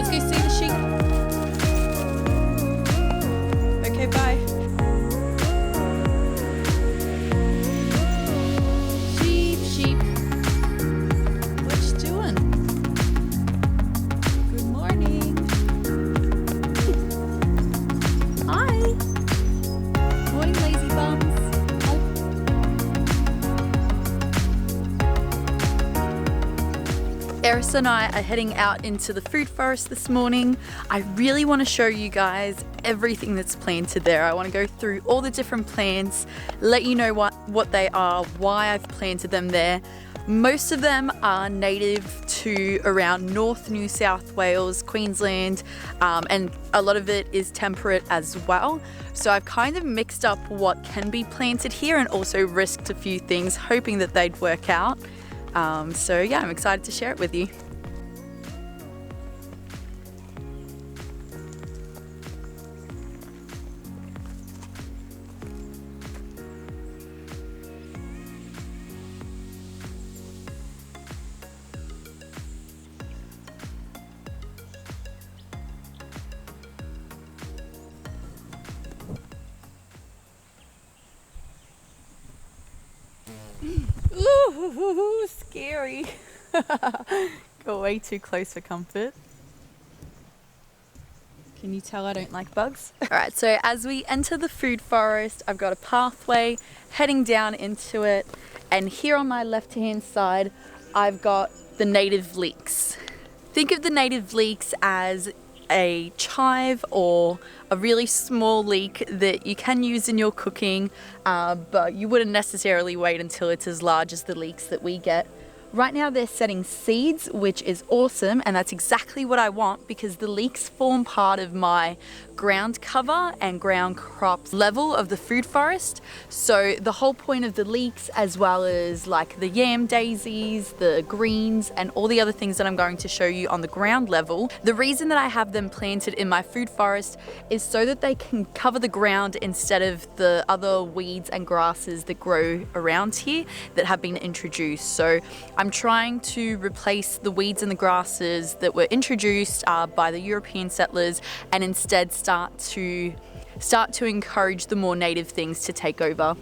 Let's go see the sheep. Okay, bye. Sheep. What you doing? Good morning. Hi. Morning, lazy bums. Eris and I are heading out into the food forest this morning. I really want to show you guys everything that's planted there. I want to go through all the different plants, let you know what they are, why I've planted them there. Most of them are native to around North New South Wales, Queensland, and a lot of it is temperate as well. So I've kind of mixed up what can be planted here and also risked a few things, hoping that they'd work out. So yeah, I'm excited to share it with you. Ooh, scary. Go way too close for comfort. Can you tell I don't like bugs? Alright, so as we enter the food forest, I've got a pathway heading down into it, and here on my left hand side I've got the native leeks. Think of the native leeks as a chive or a really small leek that you can use in your cooking, but you wouldn't necessarily wait until it's as large as the leeks that we get. Right now they're setting seeds, which is awesome, and that's exactly what I want because the leeks form part of my ground cover and ground crops level of the food forest. So the whole point of the leeks, as well as like the yam daisies, the greens, and all the other things that I'm going to show you on the ground level, the reason that I have them planted in my food forest is so that they can cover the ground instead of the other weeds and grasses that grow around here that have been introduced. So I'm trying to replace the weeds and the grasses that were introduced by the European settlers and instead start to encourage the more native things to take over.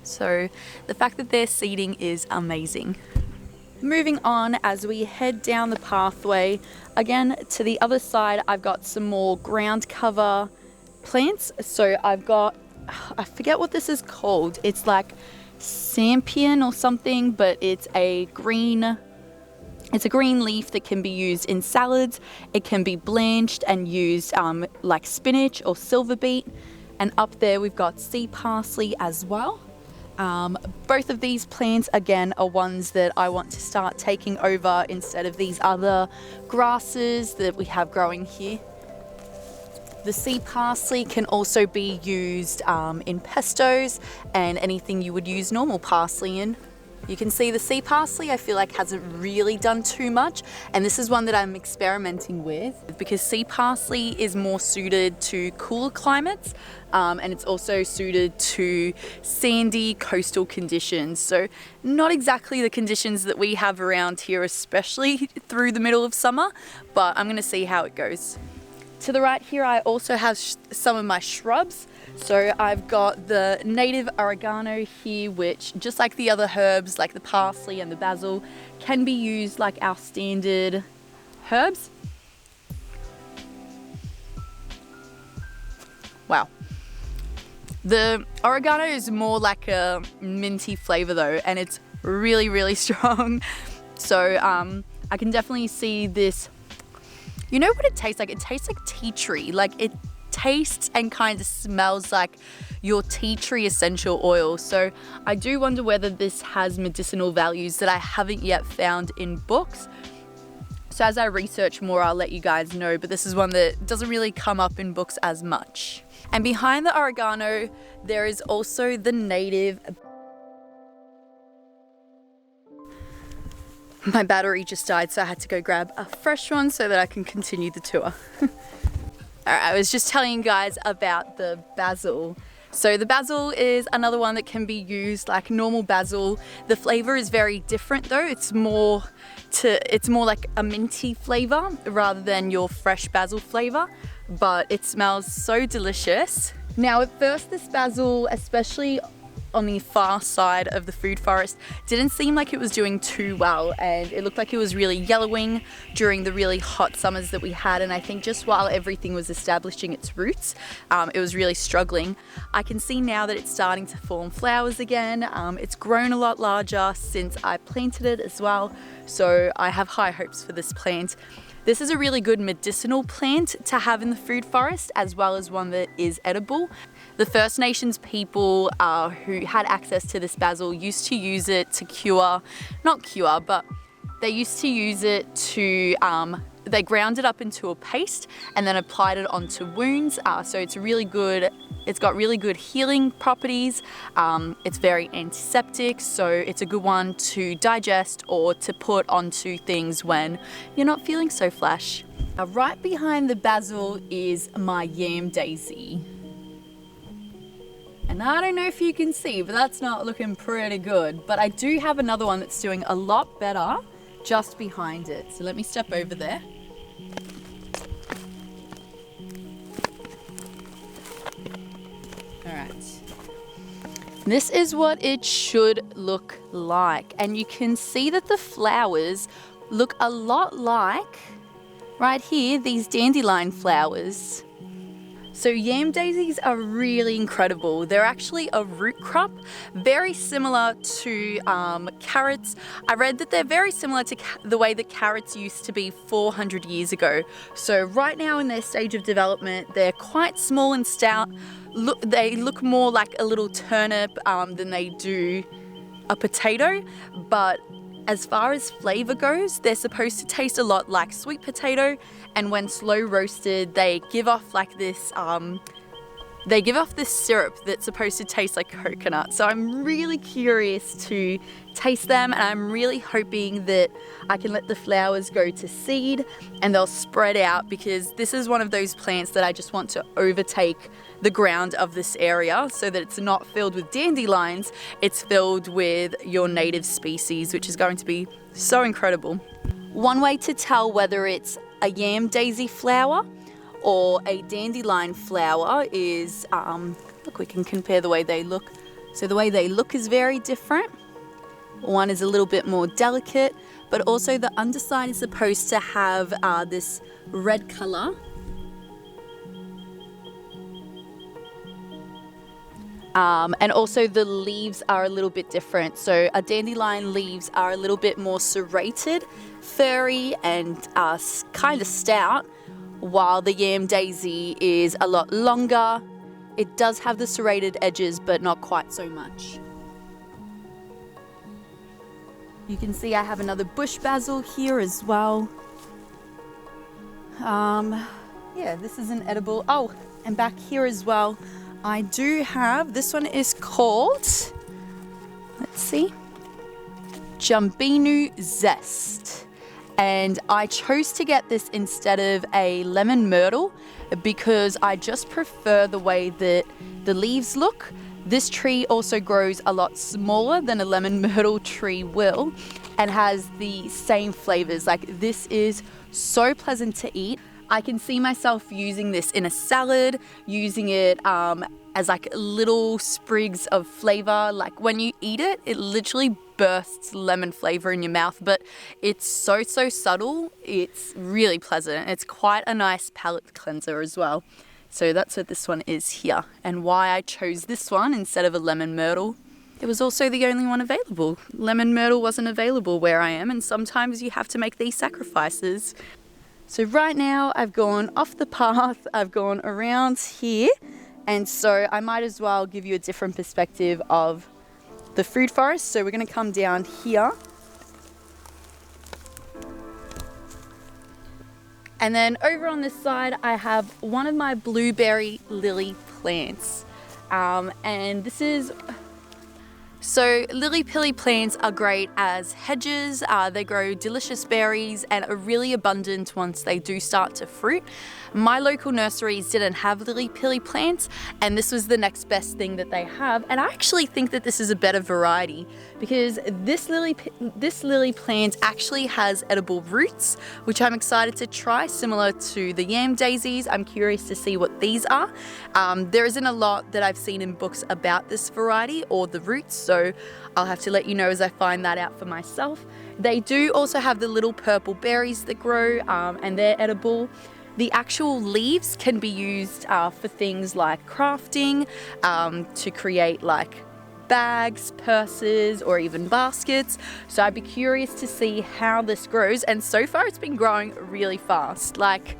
So the fact that they're seeding is amazing. Moving on, as we head down the pathway, again to the other side, I've got some more ground cover plants. So I've got, I forget what this is called. It's like sampion or something, but it's a green leaf that can be used in salads. It can be blanched and used like spinach or silver beet. And up there we've got sea parsley as well. Both of these plants, again, are ones that I want to start taking over instead of these other grasses that we have growing here. The sea parsley can also be used in pestos and anything you would use normal parsley in. You can see the sea parsley I feel like hasn't really done too much, and this is one that I'm experimenting with because sea parsley is more suited to cooler climates, and it's also suited to sandy coastal conditions. So not exactly the conditions that we have around here, especially through the middle of summer, but I'm going to see how it goes. To the right here I also have some of my shrubs. So I've got the native oregano here, which just like the other herbs like the parsley and the basil can be used like our standard herbs. Wow. The oregano is more like a minty flavor though, and it's really, really strong. So I can definitely see this. You know what it tastes like? It tastes like tea tree. Like it tastes and kind of smells like your tea tree essential oil. So I do wonder whether this has medicinal values that I haven't yet found in books. So as I research more, I'll let you guys know, but this is one that doesn't really come up in books as much. And behind the oregano, there is also the native. My battery just died, so I had to go grab a fresh one so that I can continue the tour. Alright, I was just telling you guys about the basil. So the basil is another one that can be used like normal basil. The flavor is very different though. It's more like a minty flavor rather than your fresh basil flavor, but it smells so delicious. Now at first this basil, especially on the far side of the food forest, didn't seem like it was doing too well, and it looked like it was really yellowing during the really hot summers that we had, and I think just while everything was establishing its roots, it was really struggling. I can see now that it's starting to form flowers again. It's grown a lot larger since I planted it as well, so I have high hopes for this plant. This is a really good medicinal plant to have in the food forest, as well as one that is edible. The First Nations people who had access to this basil used to use it to but they used to use it to, they ground it up into a paste and then applied it onto wounds. So it's really good. It's got really good healing properties. It's very antiseptic, so it's a good one to digest or to put onto things when you're not feeling so flash. Right behind the basil is my yam daisy. And I don't know if you can see, but that's not looking pretty good. But I do have another one that's doing a lot better just behind it. So let me step over there. All right. This is what it should look like. And you can see that the flowers look a lot like, right here, these dandelion flowers. So yam daisies are really incredible. They're actually a root crop, very similar to carrots. I read that they're very similar to the way that carrots used to be 400 years ago. So right now in their stage of development, they're quite small and stout. They look more like a little turnip than they do a potato, but as far as flavor goes, they're supposed to taste a lot like sweet potato, and when slow roasted, they give off like this syrup that's supposed to taste like coconut. So I'm really curious to taste them, and I'm really hoping that I can let the flowers go to seed and they'll spread out, because this is one of those plants that I just want to overtake the ground of this area so that it's not filled with dandelions, it's filled with your native species, which is going to be so incredible. One way to tell whether it's a yam daisy flower or a dandelion flower is, look, we can compare the way they look. So the way they look is very different. One is a little bit more delicate, but also the underside is supposed to have this red color. And also the leaves are a little bit different. So a dandelion leaves are a little bit more serrated, furry, and kind of stout, while the yam daisy is a lot longer. It does have the serrated edges, but not quite so much. You can see I have another bush basil here as well. Yeah, this is an edible. Oh, and back here as well, I do have, this one is called, let's see, Jumbinu Zest. And I chose to get this instead of a lemon myrtle because I just prefer the way that the leaves look. This tree also grows a lot smaller than a lemon myrtle tree will and has the same flavors. Like, this is so pleasant to eat. I can see myself using this in a salad, using it as like little sprigs of flavor. Like when you eat it, it literally bursts lemon flavor in your mouth, but it's so subtle. It's really pleasant. It's quite a nice palate cleanser as well. So that's what this one is here, and why I chose this one instead of a lemon myrtle. It was also the only one available. Lemon myrtle wasn't available where I am, and sometimes you have to make these sacrifices. So right now I've gone off the path, I've gone around here, and so I might as well give you a different perspective of the food forest. So we're going to come down here. And then over on this side, I have one of my blueberry lily plants. And this is So lily-pilly plants are great as hedges. They grow delicious berries and are really abundant once they do start to fruit. My local nurseries didn't have lily-pilly plants, and this was the next best thing that they have. And I actually think that this is a better variety because this lily plant actually has edible roots, which I'm excited to try, similar to the yam daisies. I'm curious to see what these are. There isn't a lot that I've seen in books about this variety or the roots, so I'll have to let you know as I find that out for myself. They do also have the little purple berries that grow, and they're edible. The actual leaves can be used for things like crafting, to create like bags, purses, or even baskets. So I'd be curious to see how this grows, and so far it's been growing really fast. Like,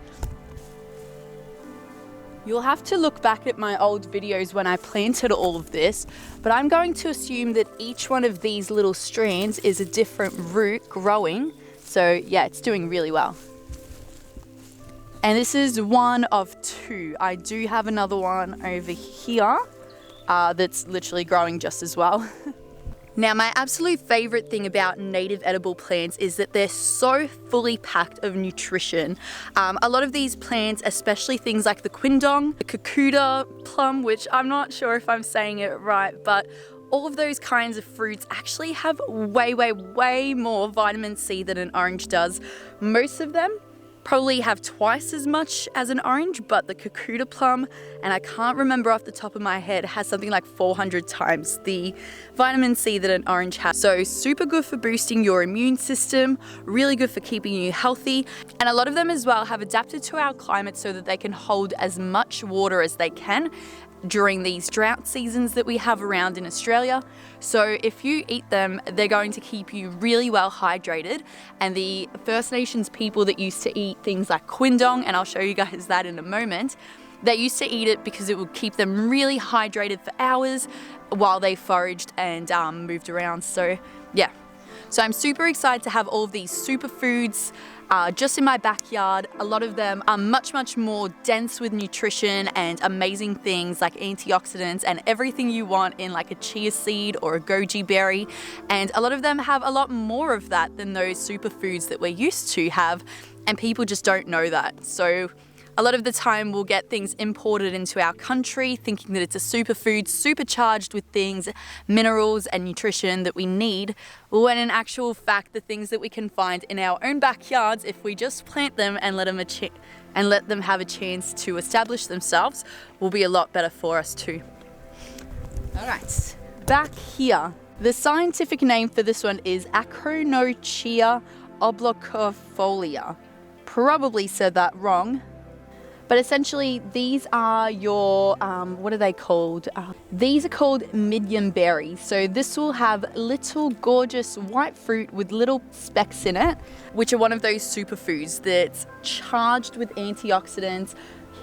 you'll have to look back at my old videos when I planted all of this, but I'm going to assume that each one of these little strands is a different root growing. So yeah, it's doing really well. And this is one of two. I do have another one over here that's literally growing just as well. Now, my absolute favorite thing about native edible plants is that they're so fully packed of nutrition. A lot of these plants, especially things like the quindong, the cucuta plum, which I'm not sure if I'm saying it right, but all of those kinds of fruits actually have way more vitamin C than an orange does. Most of them probably have twice as much as an orange, but the cucuta plum, and I can't remember off the top of my head, has something like 400 times the vitamin C that an orange has. So super good for boosting your immune system, really good for keeping you healthy. And a lot of them as well have adapted to our climate so that they can hold as much water as they can during these drought seasons that we have around in Australia. So if you eat them, they're going to keep you really well hydrated. And the First Nations people that used to eat things like quindong, and I'll show you guys that in a moment, they used to eat it because it would keep them really hydrated for hours while they foraged and moved around. So yeah. So I'm super excited to have all of these superfoods just in my backyard. A lot of them are much more dense with nutrition and amazing things like antioxidants and everything you want in like a chia seed or a goji berry. And a lot of them have a lot more of that than those superfoods that we're used to have, and people just don't know that. So a lot of the time we'll get things imported into our country thinking that it's a superfood, supercharged with things, minerals and nutrition that we need, when in actual fact the things that we can find in our own backyards, if we just plant them and let them have a chance to establish themselves, will be a lot better for us too. All right, back here. The scientific name for this one is Acronochia obliquifolia. Probably said that wrong. But essentially, these are your, what are they called? These are called midyan berries. So this will have little gorgeous white fruit with little specks in it, which are one of those superfoods that's charged with antioxidants,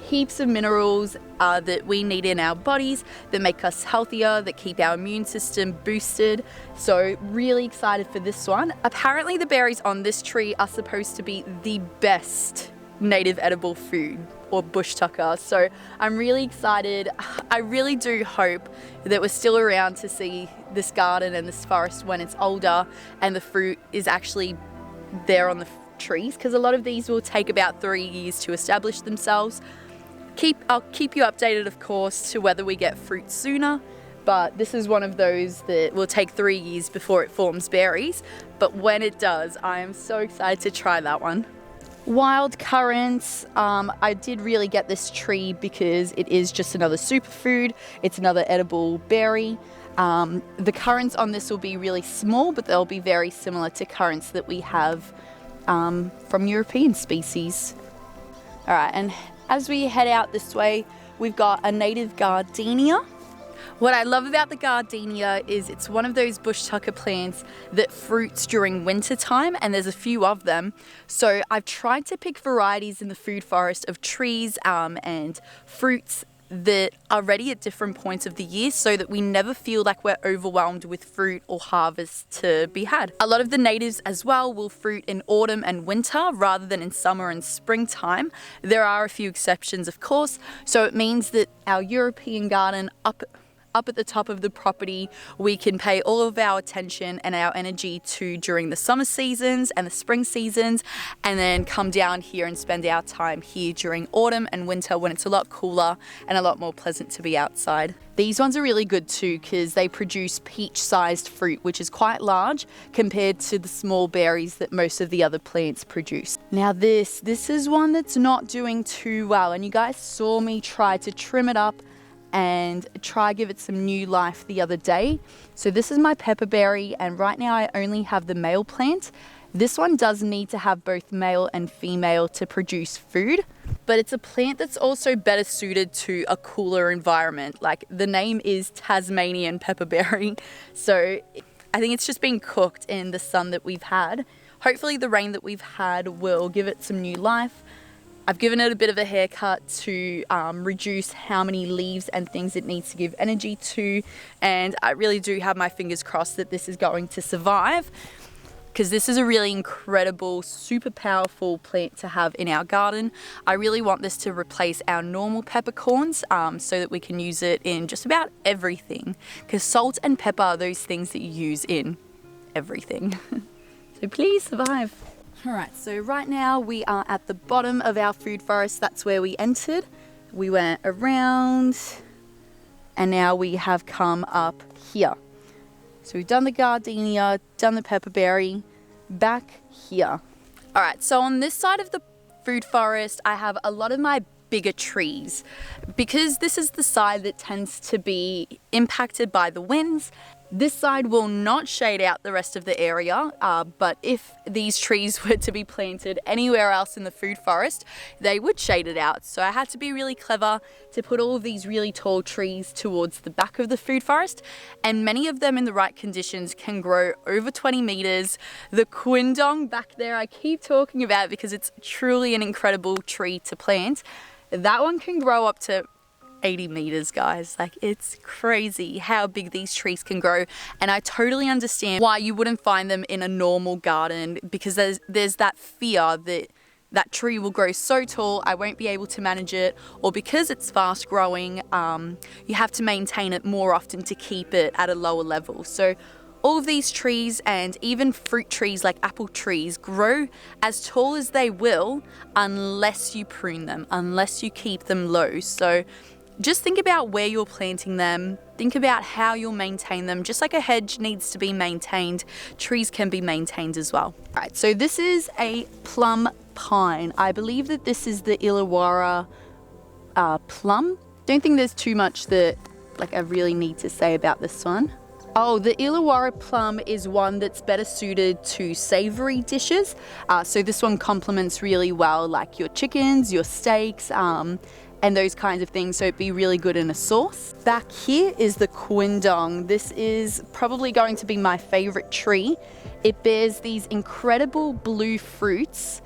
heaps of minerals that we need in our bodies, that make us healthier, that keep our immune system boosted. So really excited for this one. Apparently the berries on this tree are supposed to be the best native edible food, or bush tucker. So I'm really excited. I really do hope that we're still around to see this garden and this forest when it's older and the fruit is actually there on the trees, because a lot of these will take about 3 years to establish themselves. I'll keep you updated, of course, to whether we get fruit sooner, but this is one of those that will take 3 years before it forms berries. But when it does, I am so excited to try that one. Wild currants, I did really get this tree because it is just another superfood. It's another edible berry. The currants on this will be really small, but they'll be very similar to currants that we have from European species. All right, and as we head out this way, we've got a native gardenia. What I love about the gardenia is it's one of those bush tucker plants that fruits during winter time, and there's a few of them. So I've tried to pick varieties in the food forest of trees and fruits that are ready at different points of the year so that we never feel like we're overwhelmed with fruit or harvest to be had. A lot of the natives as well will fruit in autumn and winter rather than in summer and springtime. There are a few exceptions, of course, so it means that our European garden up up at the top of the property we can pay all of our attention and our energy to during the summer seasons and the spring seasons, and then come down here and spend our time here during autumn and winter when it's a lot cooler and a lot more pleasant to be outside. These ones are really good too because they produce peach-sized fruit, which is quite large compared to the small berries that most of the other plants produce. Now this is one that's not doing too well, and you guys saw me try to trim it up and try give it some new life the other day. So this is my pepperberry, and right now I only have the male plant. This one does need to have both male and female to produce food, but it's a plant that's also better suited to a cooler environment. Like the name is Tasmanian pepperberry, so I think it's just been cooked in the sun that we've had. Hopefully the rain that we've had will give it some new life. I've given it a bit of a haircut to reduce how many leaves and things it needs to give energy to, and I really do have my fingers crossed that this is going to survive, because this is a really incredible, super powerful plant to have in our garden. I really want this to replace our normal peppercorns so that we can use it in just about everything, because salt and pepper are those things that you use in everything. So please survive. Alright, so right now we are at the bottom of our food forest. That's where we entered. We went around and now we have come up here. So we've done the gardenia, done the pepperberry, back here. Alright, so on this side of the food forest I have a lot of my bigger trees, because this is the side that tends to be impacted by the winds. This side will not shade out the rest of the area, but if these trees were to be planted anywhere else in the food forest, they would shade it out. So I had to be really clever to put all of these really tall trees towards the back of the food forest, and many of them in the right conditions can grow over 20 meters. The quindong back there I keep talking about because it's truly an incredible tree to plant. That one can grow up to 80 meters, guys. Like, it's crazy how big these trees can grow, and I totally understand why you wouldn't find them in a normal garden, because there's that fear that that tree will grow so tall I won't be able to manage it, or because it's fast growing you have to maintain it more often to keep it at a lower level. So all of these trees, and even fruit trees like apple trees, grow as tall as they will unless you prune them, unless you keep them low. So just think about where you're planting them. Think about how you'll maintain them. Just like a hedge needs to be maintained, trees can be maintained as well. All right, so this is a plum pine. I believe that this is the Illawarra plum. Don't think there's too much that I really need to say about this one. Oh, the Illawarra plum is one that's better suited to savory dishes. So this one complements really well like your chickens, your steaks, and those kinds of things, so it'd be really good in a sauce. Back here is the quindong. This is probably going to be my favorite tree. It bears these incredible blue fruits,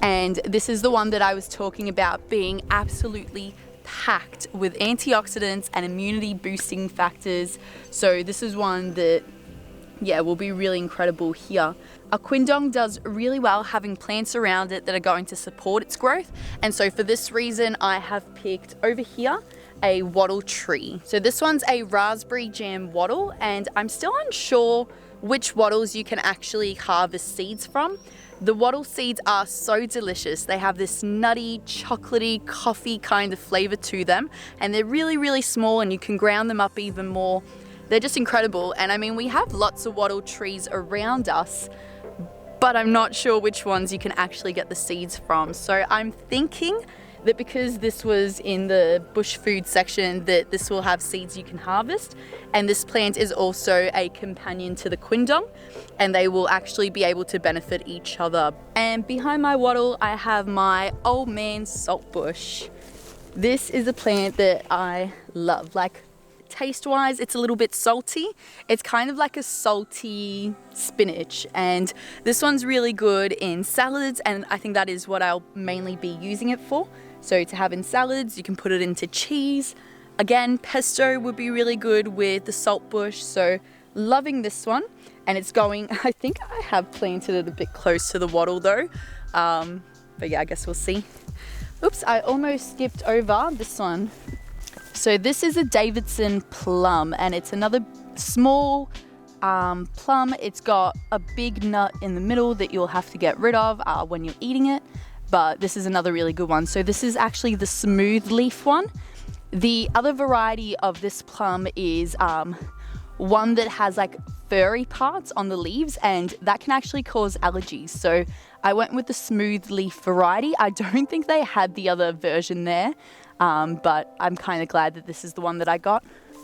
and this is the one that I was talking about being absolutely packed with antioxidants and immunity boosting factors. So this is one that, yeah, will be really incredible here. A quindong does really well having plants around it that are going to support its growth, and so for this reason I have picked over here a wattle tree. So this one's a raspberry jam wattle, and I'm still unsure which wattles you can actually harvest seeds from. The wattle seeds are so delicious. They have this nutty, chocolatey, coffee kind of flavor to them, and they're really, really small, and you can ground them up even more. They're just incredible. And I mean, we have lots of wattle trees around us, but I'm not sure which ones you can actually get the seeds from. So I'm thinking that because this was in the bush food section, that this will have seeds you can harvest. And this plant is also a companion to the quindong, and they will actually be able to benefit each other. And behind my wattle, I have my old man saltbush. This is a plant that I love. Like, taste-wise, it's a little bit salty. It's kind of like a salty spinach, and this one's really good in salads, and I think that is what I'll mainly be using it for. So to have in salads, you can put it into cheese. Again, pesto would be really good with the saltbush, so loving this one. And it's going, I think I have planted it a bit close to the wattle though, but yeah, I guess we'll see. Oops, I almost skipped over this one. So this is a Davidson plum, and it's another small plum. It's got a big nut in the middle that you'll have to get rid of when you're eating it, but this is another really good one. So this is actually the smooth leaf one. The other variety of this plum is one that has like furry parts on the leaves, and that can actually cause allergies. So I went with the smooth leaf variety. I don't think they had the other version there, but I'm kind of glad that this is the one that I got.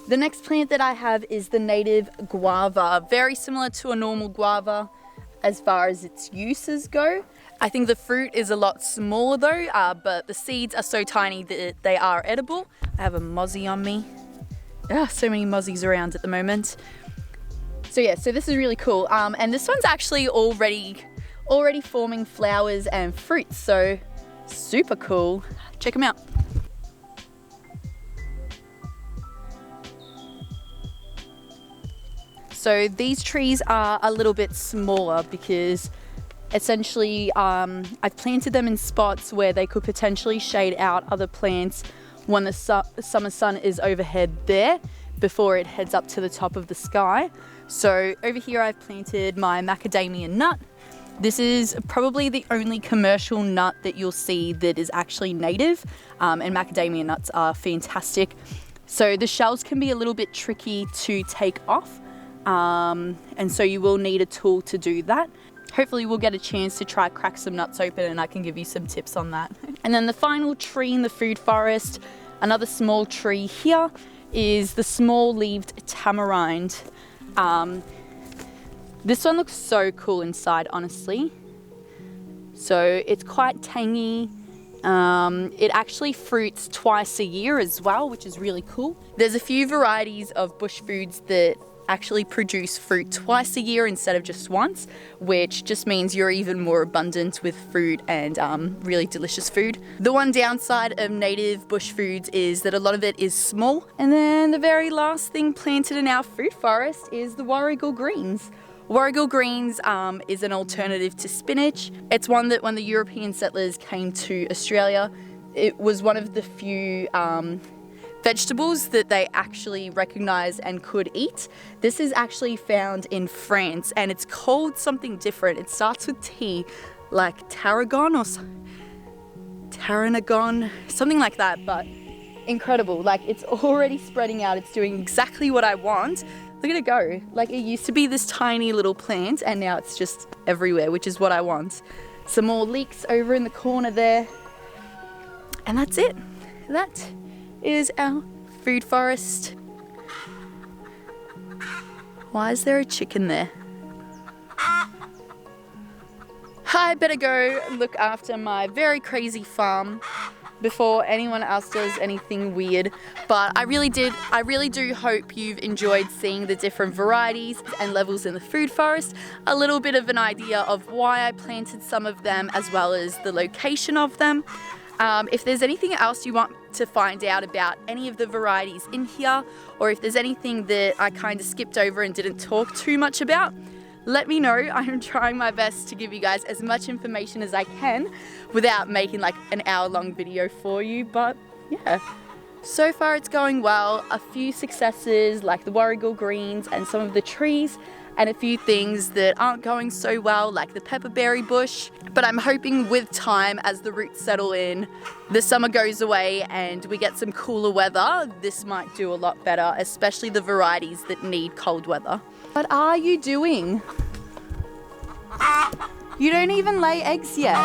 The next plant that I have is the native guava. Very similar to a normal guava as far as its uses go. I think the fruit is a lot smaller though, but the seeds are so tiny that they are edible. I have a mozzie on me. So many mozzies around at the moment. So yeah, so this is really cool. And this one's actually already forming flowers and fruits, so super cool. Check them out. So these trees are a little bit smaller because essentially I've planted them in spots where they could potentially shade out other plants when the summer sun is overhead there before it heads up to the top of the sky. So over here I've planted my macadamia nut. This is probably the only commercial nut that you'll see that is actually native, and macadamia nuts are fantastic. So the shells can be a little bit tricky to take off, and so you will need a tool to do that. Hopefully we'll get a chance to try crack some nuts open and I can give you some tips on that. And then the final tree in the food forest, another small tree here, is the small-leaved tamarind. This one looks so cool inside, honestly. So it's quite tangy. It actually fruits twice a year as well, which is really cool. There's a few varieties of bush foods that actually produce fruit twice a year instead of just once, which just means you're even more abundant with fruit and really delicious food. The one downside of native bush foods is that a lot of it is small. And then the very last thing planted in our food forest is the warrigal greens. Warrigal greens is an alternative to spinach. It's one that when the European settlers came to Australia, it was one of the few vegetables that they actually recognized and could eat. This is actually found in France and it's called something different. It starts with T, like tarragon or tarragon, something like that, but incredible. Like, it's already spreading out. It's doing exactly what I want. Look at it go. Like, it used to be this tiny little plant and now it's just everywhere, which is what I want. Some more leeks over in the corner there. And that's it. That is our food forest. Why is there a chicken there? I better go look after my very crazy farm before anyone else does anything weird. But I really do hope you've enjoyed seeing the different varieties and levels in the food forest, a little bit of an idea of why I planted some of them as well as the location of them. If there's anything else you want to find out about any of the varieties in here, or if there's anything that I kind of skipped over and didn't talk too much about, let me know. I'm trying my best to give you guys as much information as I can without making like an hour-long video for you, but yeah. So far it's going well. A few successes like the warrigal greens and some of the trees, and a few things that aren't going so well like the pepperberry bush. But I'm hoping with time, as the roots settle in, the summer goes away and we get some cooler weather, this might do a lot better, especially the varieties that need cold weather. What are you doing? You don't even lay eggs yet.